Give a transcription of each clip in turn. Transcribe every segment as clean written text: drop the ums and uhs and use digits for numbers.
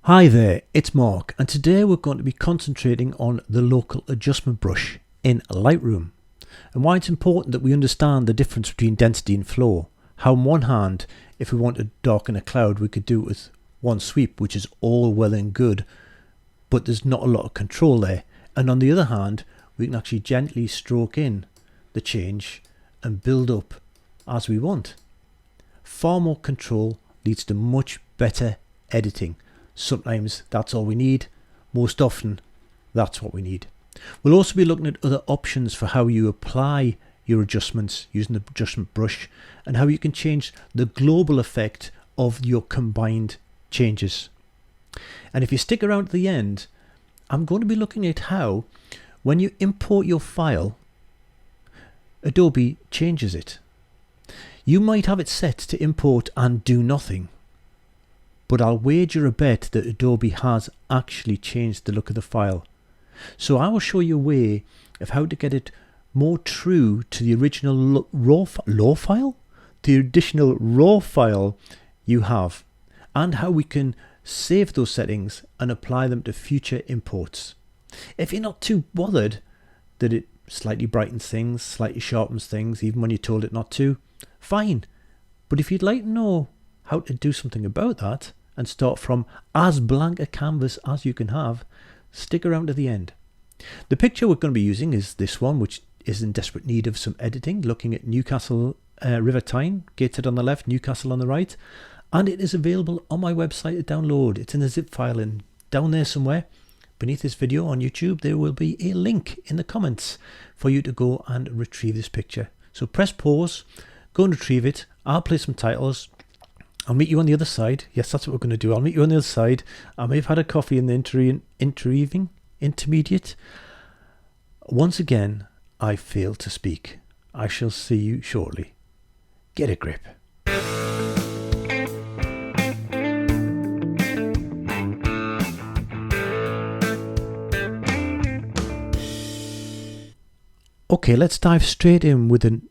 Hi there, it's Mark, and today we're going to be concentrating on the local adjustment brush in Lightroom and why it's important that we understand the difference between density and flow. How on one hand, if we want to darken a cloud, we could do it with one sweep, which is all well and good, but there's not a lot of control there. And on the other hand, we can actually gently stroke in the change and build up as we want. Far more control leads to much better editing. Sometimes that's all we need. Most often, that's what we need. We'll also be looking at other options for how you apply your adjustments using the adjustment brush and how you can change the global effect of your combined changes. And if you stick around to the end, I'm going to be looking at how, when you import your file, Adobe changes it. You might have it set to import and do nothing, but I'll wager a bet that Adobe has actually changed the look of the file. So I will show you a way of how to get it more true to the original raw file you have, and how we can save those settings and apply them to future imports. If you're not too bothered that it slightly brightens things, slightly sharpens things, even when you told it not to, fine. But if you'd like to know how to do something about that and start from as blank a canvas as you can have, stick around to the end. The picture we're going to be using is this one, which is in desperate need of some editing, looking at Newcastle River Tyne, Gateshead on the left, Newcastle on the right, and it is available on my website to download. It's in a zip file, and down there somewhere beneath this video on YouTube there will be a link in the comments for you to go and retrieve this picture. So press pause, go and retrieve it. I'll play some titles. I'll meet you on the other side. Yes, that's what we're going to do. I'll meet you on the other side. I may have had a coffee in the intermediate. Once again, I fail to speak. I shall see you shortly. Get a grip. Okay, let's dive straight in with an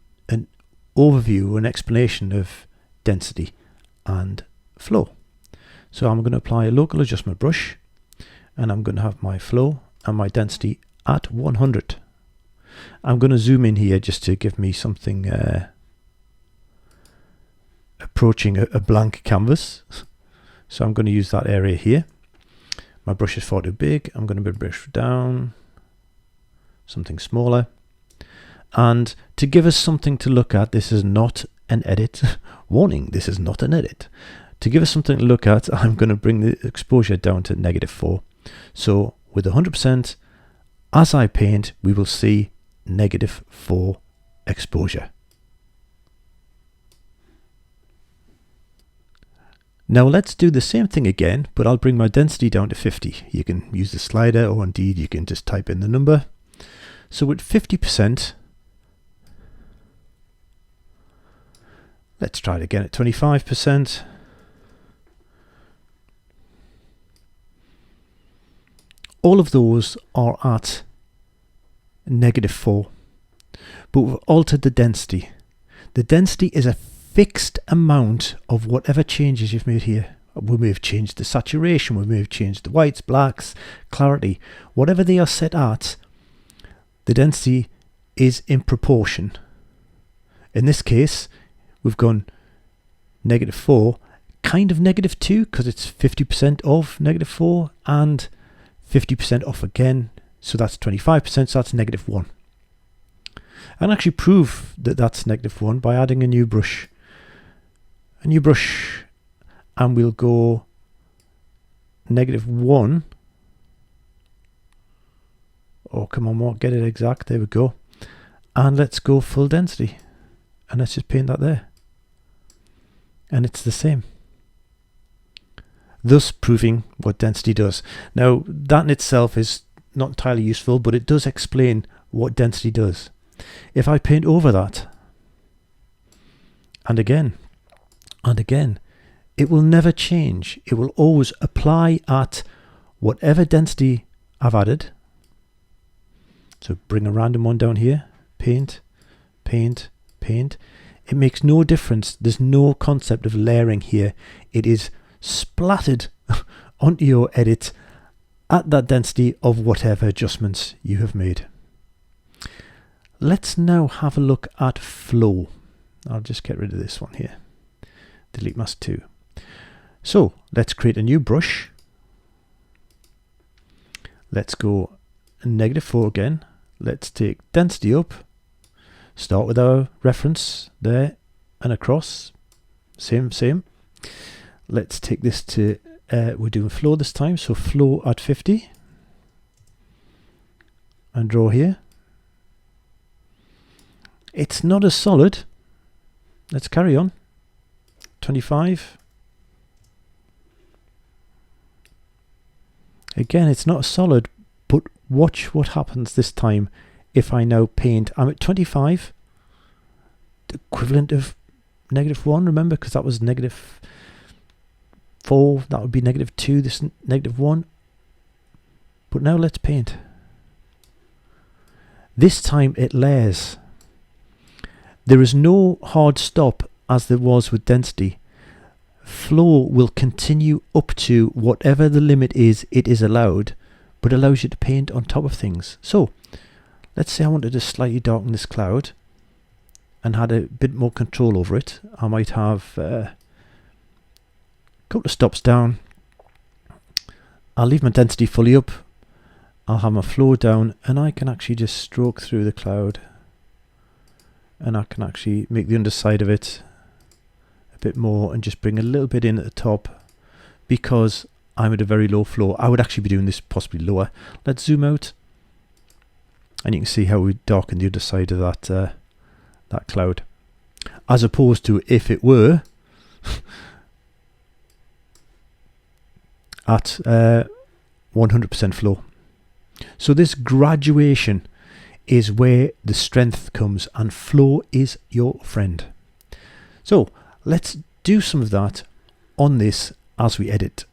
overview, an explanation of density and flow. So I'm going to apply a local adjustment brush, and I'm going to have my flow and my density at 100. I'm going to zoom in here just to give me something approaching a blank canvas. So I'm going to use that area here. My brush is far too big. I'm going to brush down something smaller. And to give us something to look at, this is not an edit. Warning, this is not an edit. To give us something to look at, I'm going to bring the exposure down to -4. So with 100%, as I paint, we will see -4 exposure. Now let's do the same thing again, but I'll bring my density down to 50. You can use the slider, or indeed you can just type in the number. So with 50%, let's try it again at 25%. All of those are at -4, but we've altered the density. The density is a fixed amount of whatever changes you've made here. We may have changed the saturation, we may have changed the whites, blacks, clarity. Whatever they are set at, the density is in proportion. In this case, we've gone -4, kind of -2, because it's 50% of -4 and 50% off again. So that's 25%, so that's -1. And actually prove that that's -1 by adding a new brush. A new brush, and we'll go -1. Oh, come on, Mark, get it exact. There we go. And let's go full density. And let's just paint that there. And it's the same. Thus proving what density does. Now, that in itself is not entirely useful, but it does explain what density does. If I paint over that, and again, it will never change. It will always apply at whatever density I've added. So bring a random one down here, paint, paint, paint. It makes no difference. There's no concept of layering here. It is splattered onto your edit at that density of whatever adjustments you have made. Let's now have a look at flow. I'll just get rid of this one here. Delete mask 2. So let's create a new brush. Let's go -4 again. Let's take density up. Start with our reference there and across. Same. Let's take this to, we're doing flow this time. So flow at 50. And draw here. It's not as solid. Let's carry on. 25. Again, it's not solid, but watch what happens this time if I now paint. I'm at 25, the equivalent of -1, remember, because that was -4, that would be -2, this -1. But now let's paint. This time it layers. There is no hard stop as there was with density. Flow will continue up to whatever the limit is it is allowed, but allows you to paint on top of things. So let's say I wanted to slightly darken this cloud and had a bit more control over it. I might have a couple of stops down. I'll leave my density fully up. I'll have my flow down, and I can actually just stroke through the cloud, and I can actually make the underside of it bit more and just bring a little bit in at the top, because I'm at a very low flow. I would actually be doing this possibly lower. Let's zoom out, and you can see how we darken the other side of that that cloud, as opposed to if it were at 100% flow. So this graduation is where the strength comes, and flow is your friend. So let's do some of that on this as we edit.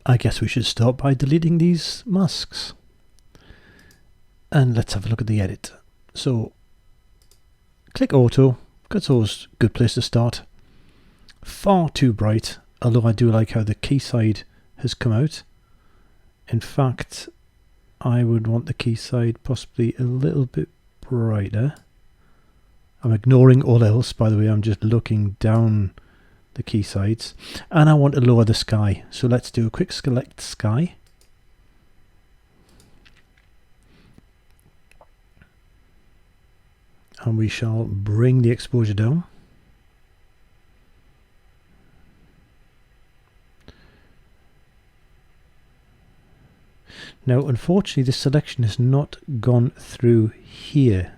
I guess we should start by deleting these masks. And let's have a look at the edit. So click auto, that's always a good place to start. Far too bright, although I do like how the key side has come out. In fact, I would want the key side possibly a little bit brighter. I'm ignoring all else, by the way. I'm just looking down the key sides, and I want to lower the sky. So let's do a quick select sky. And we shall bring the exposure down. Now, unfortunately, this selection has not gone through here.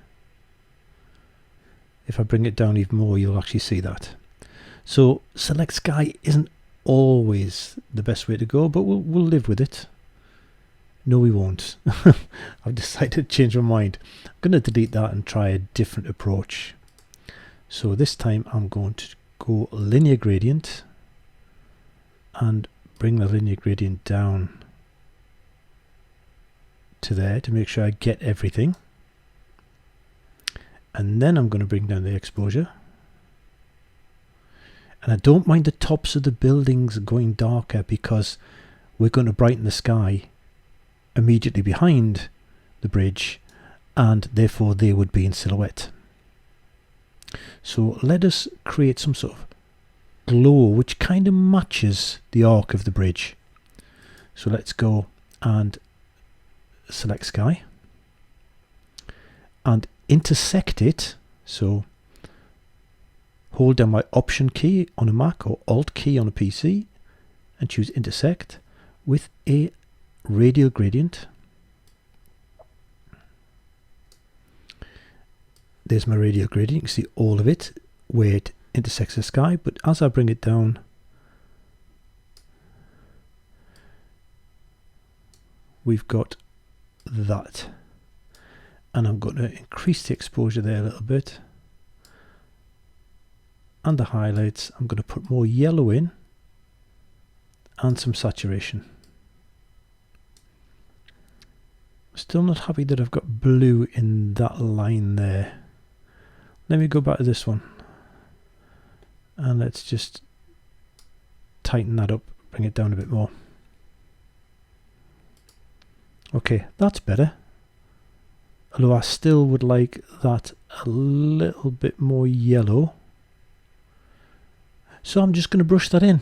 If I bring it down even more, you'll actually see that. So select sky isn't always the best way to go, but we'll live with it. No, we won't. I've decided to change my mind. I'm going to delete that and try a different approach. So this time I'm going to go linear gradient and bring the linear gradient down to there to make sure I get everything. And then I'm going to bring down the exposure. And I don't mind the tops of the buildings going darker, because we're going to brighten the sky immediately behind the bridge, and therefore they would be in silhouette. So let us create some sort of glow which kind of matches the arc of the bridge. So let's go and select sky and intersect it. So hold down my Option key on a Mac or Alt key on a PC and choose intersect with a radial gradient. There's my radial gradient. You can see all of it where it intersects the sky, but as I bring it down, we've got that. And I'm going to increase the exposure there a little bit. And the highlights, I'm going to put more yellow in and some saturation. Still not happy that I've got blue in that line there. Let me go back to this one. And let's just tighten that up bring it down a bit more. Okay, that's better. Although I still would like that a little bit more yellow. So I'm just going to brush that in.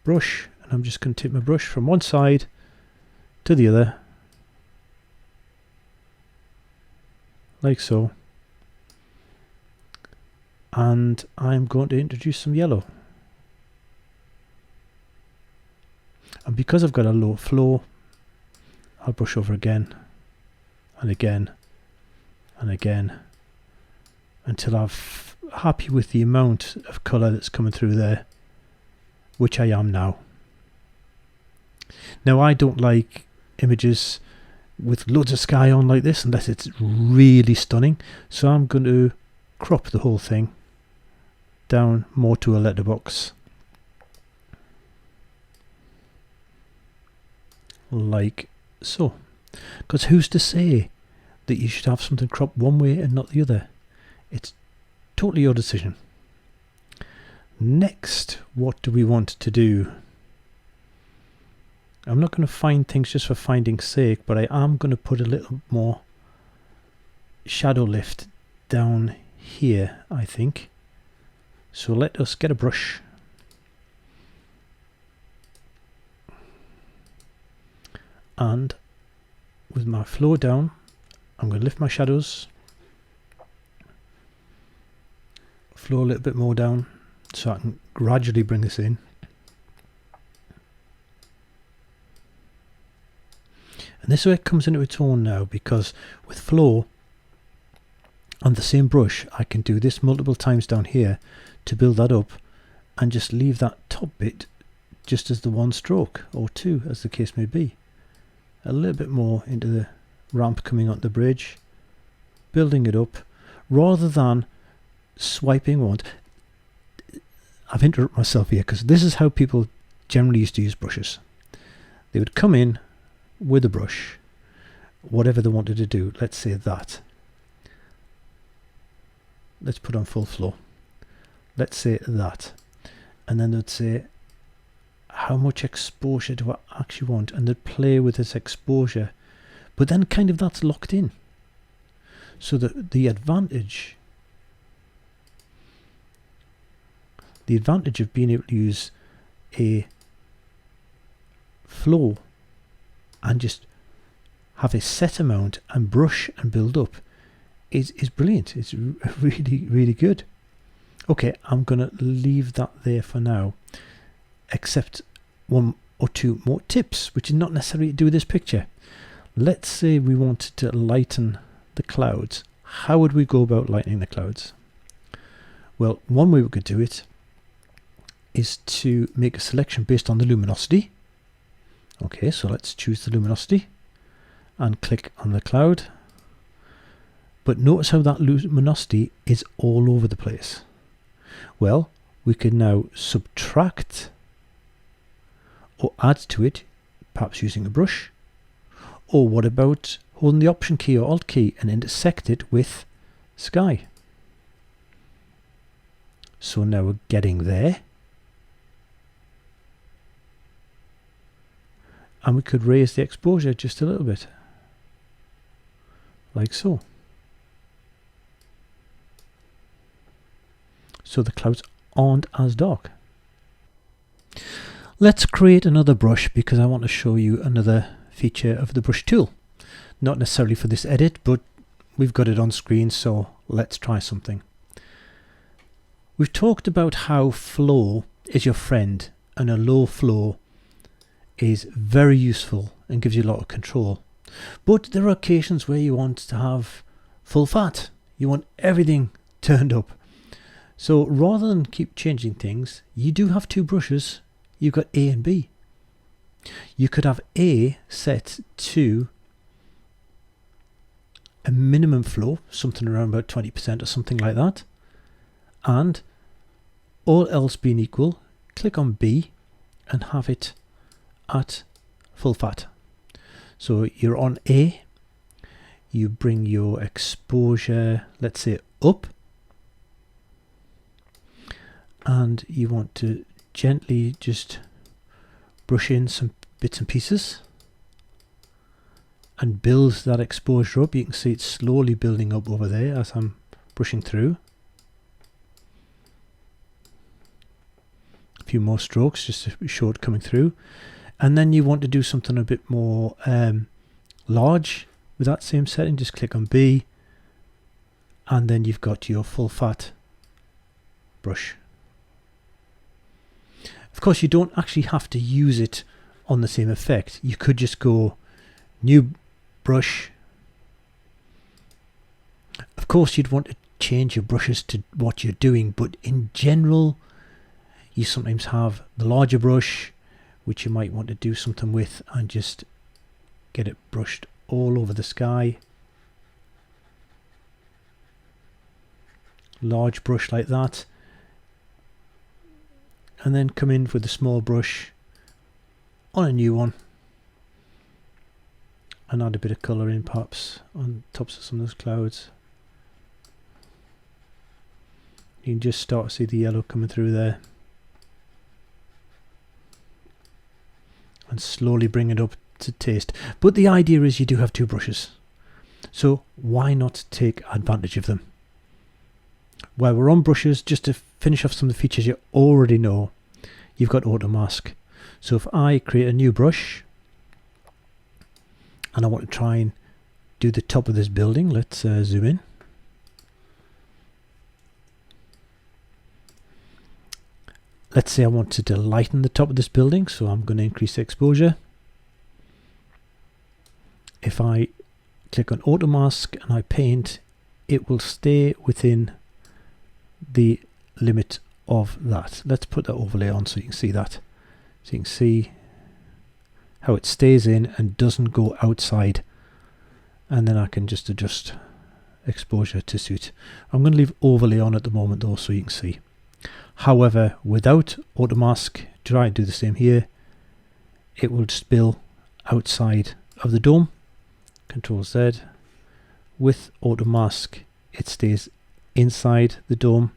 Brush, and I'm just going to take my brush from one side to the other. Like so. And I'm going to introduce some yellow. And because I've got a low flow, I'll brush over again and again and again until I'm happy with the amount of colour that's coming through there, which I am now. Now I don't like images with loads of sky on like this unless it's really stunning, so I'm going to crop the whole thing down more to a letterbox, like so. Because who's to say that you should have something cropped one way and not the other? It's totally your decision. Next, what do we want to do? I'm not going to find things just for finding's sake, but I am going to put a little more shadow lift down here, I think. So let us get a brush and with my flow down, I'm going to lift my shadows, flow a little bit more down so I can gradually bring this in. And this is where it comes into its own now, because with flow on the same brush I can do this multiple times down here to build that up and just leave that top bit just as the one stroke or two as the case may be. A little bit more into the ramp coming onto the bridge, building it up rather than swiping once. I've interrupted myself here because this is how people generally used to use brushes. They would come in with a brush, whatever they wanted to do. Let's say that. Let's put on full flow. Let's say that. And then they'd say, how much exposure do I actually want? And they'd play with this exposure. But then kind of that's locked in. So the advantage of being able to use a flow and just have a set amount and brush and build up is brilliant. It's really, really good. Okay, I'm going to leave that there for now, except one or two more tips, which is not necessarily to do with this picture. Let's say we wanted to lighten the clouds. How would we go about lightening the clouds? Well, one way we could do it is to make a selection based on the luminosity. Okay, so let's choose the luminosity and click on the cloud. But notice how that luminosity is all over the place. Well, we can now subtract or add to it, perhaps using a brush. Or what about holding the Option key or Alt key and intersect it with sky? So now we're getting there. And we could raise the exposure just a little bit, like so. So the clouds aren't as dark. Let's create another brush because I want to show you another feature of the brush tool. Not necessarily for this edit, but we've got it on screen, so let's try something. We've talked about how flow is your friend, and a low flow is very useful and gives you a lot of control. But there are occasions where you want to have full fat. You want everything turned up. So rather than keep changing things, you do have two brushes. You've got A and B. You could have A set to a minimum flow, something around about 20% or something like that. And all else being equal, click on B and have it at full fat. So you're on A, you bring your exposure, let's say up, and you want to gently just brush in some bits and pieces and build that exposure up. You can see it's slowly building up over there as I'm brushing through. A few more strokes just to show it coming through. And then you want to do something a bit more large with that same setting. Just click on B, and then you've got your full fat brush. Of course, you don't actually have to use it on the same effect. You could just go new brush. Of course, you'd want to change your brushes to what you're doing, but in general, you sometimes have the larger brush, which you might want to do something with and just get it brushed all over the sky. Large brush like that. And then come in with a small brush on a new one and add a bit of colour in perhaps on tops of some of those clouds. You can just start to see the yellow coming through there. And slowly bring it up to taste. But the idea is you do have two brushes. So why not take advantage of them? While we're on brushes, just to finish off some of the features you already know, you've got auto mask. So if I create a new brush and I want to try and do the top of this building, let's zoom in. Let's say I wanted to lighten the top of this building, so I'm going to increase the exposure. If I click on auto mask and I paint, it will stay within the limit of that. Let's put that overlay on so you can see that. So you can see how it stays in and doesn't go outside. And then I can just adjust exposure to suit. I'm going to leave overlay on at the moment though so you can see. However, without auto mask, try and do the same here. It will spill outside of the dome. Control Z. With auto mask, it stays inside the dome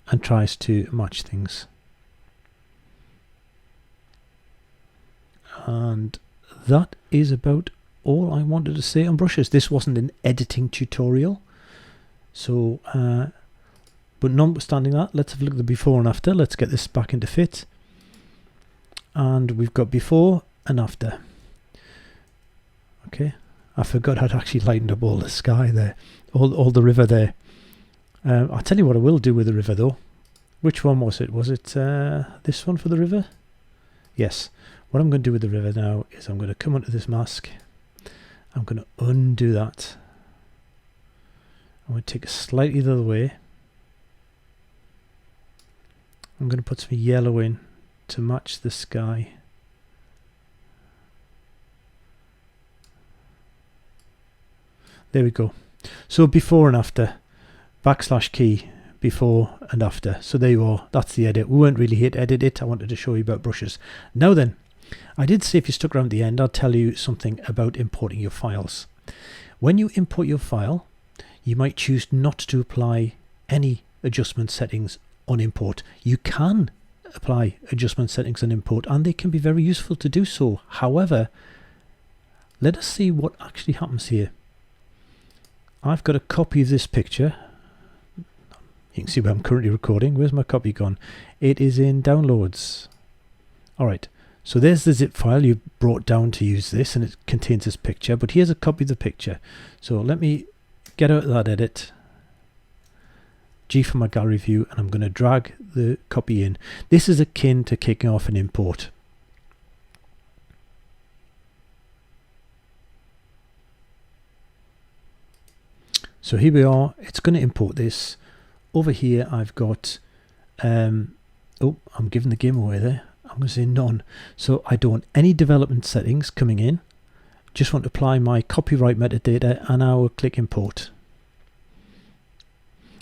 and tries to match things. And that is about all I wanted to say on brushes. This wasn't an editing tutorial, so but notwithstanding that, let's have a look at the before and after. Let's get this back into fit, and we've got before and after. Okay, I forgot I'd actually lightened up all the sky there, all the river there. I'll tell you what I will do with the river though. Which one was it? Was it this one for the river? Yes. What I'm going to do with the river now is I'm going to come onto this mask. I'm going to undo that. I'm going to take it slightly the other way. I'm going to put some yellow in to match the sky. There we go. So before and after, / key, before and after. So there you are. That's the edit. We weren't really here to edit it. I wanted to show you about brushes. Now then, I did say if you stuck around the end, I'll tell you something about importing your files. When you import your file, you might choose not to apply any adjustment settings on import. You can apply adjustment settings on import, and they can be very useful to do so. However, let us see what actually happens here. I've got a copy of this picture. You can see where I'm currently recording. Where's my copy gone? It is in downloads. Alright, so there's the zip file you brought down to use this, and it contains this picture, but here's a copy of the picture. So let me get out of that edit, G for my gallery view, and I'm going to drag the copy in. This is akin to kicking off an import. So here we are. It's going to import this. Over here I've got oh, I'm giving the game away there. I'm going to say none. So I don't want any development settings coming in. Just want to apply my copyright metadata, and I will click import.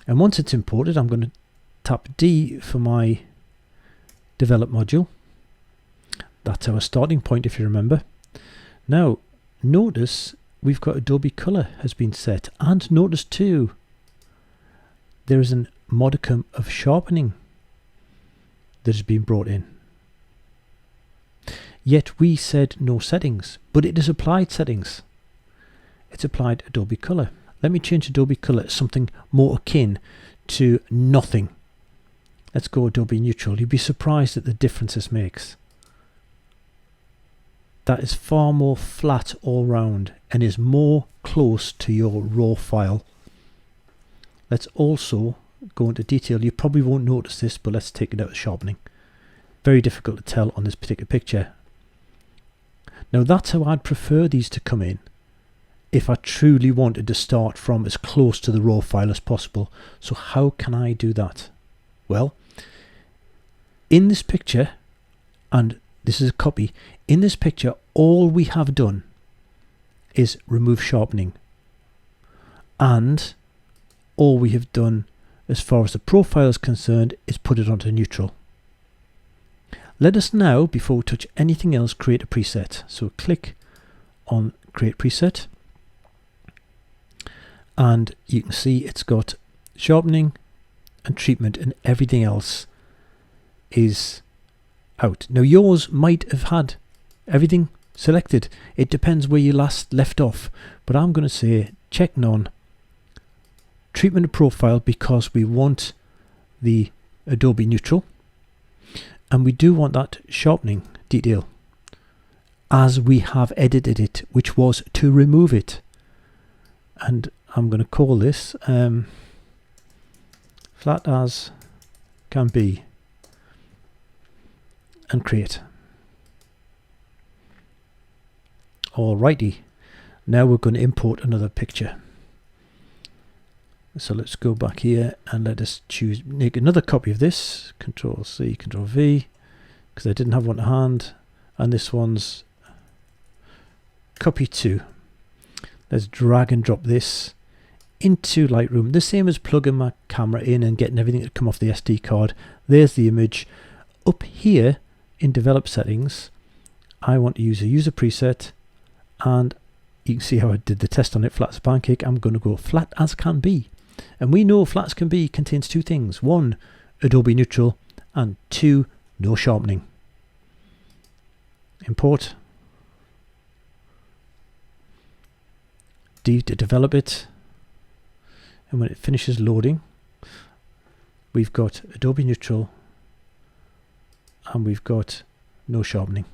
And once it's imported, I'm going to tap D for my develop module. That's our starting point, if you remember. Now notice we've got Adobe Color has been set, and notice too there is a modicum of sharpening that has been brought in. Yet we said no settings, but it has applied settings. It's applied Adobe Color. Let me change Adobe Color to something more akin to nothing. Let's go Adobe Neutral. You'd be surprised at the difference this makes. That is far more flat all round and is more close to your raw file. Let's also go into detail. You probably won't notice this, but let's take it out of sharpening. Very difficult to tell on this particular picture. Now that's how I'd prefer these to come in if I truly wanted to start from as close to the raw file as possible. So how can I do that? Well, in this picture, and this is a copy, in this picture all we have done is remove sharpening, and all we have done as far as the profile is concerned is put it onto neutral. Let us now, before we touch anything else, create a preset. So click on create preset, and you can see it's got sharpening and treatment and everything else is out. Now yours might have had everything selected. It depends where you last left off, but I'm going to say check none, treatment and profile, because we want the Adobe Neutral and we do want that sharpening detail as we have edited it, which was to remove it. And I'm going to call this flat as can be and create. Alrighty, now we're going to import another picture. So let's go back here and let us make another copy of this. Control C, Control V, because I didn't have one to hand, and this one's copy 2. Let's drag and drop this into Lightroom, the same as plugging my camera in and getting everything to come off the SD card. There's the image. Up here in develop settings, I want to use a user preset, and you can see how I did the test on it, flat as a pancake. I'm going to go flat as can be, and we know flat as can be contains two things: 1, Adobe Neutral, and 2, no sharpening. Import D to develop it, and when it finishes loading, we've got Adobe Neutral and we've got no sharpening.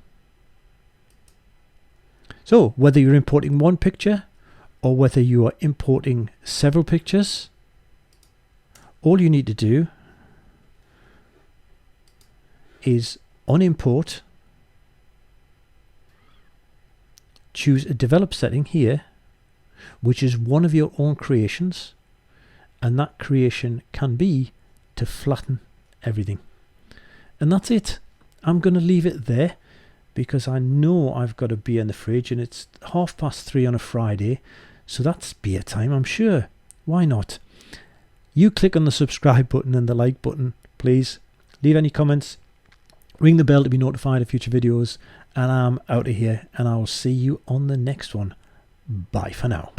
So whether you're importing one picture or whether you are importing several pictures, all you need to do is on import, choose a develop setting here, which is one of your own creations, and that creation can be to flatten everything. And that's it. I'm going to leave it there because I know I've got a beer in the fridge and it's 3:30 on a Friday, so that's beer time, I'm sure. Why not? You click on the subscribe button and the like button, please. Leave any comments, ring the bell to be notified of future videos, and I'm out of here, and I'll see you on the next one. Bye for now.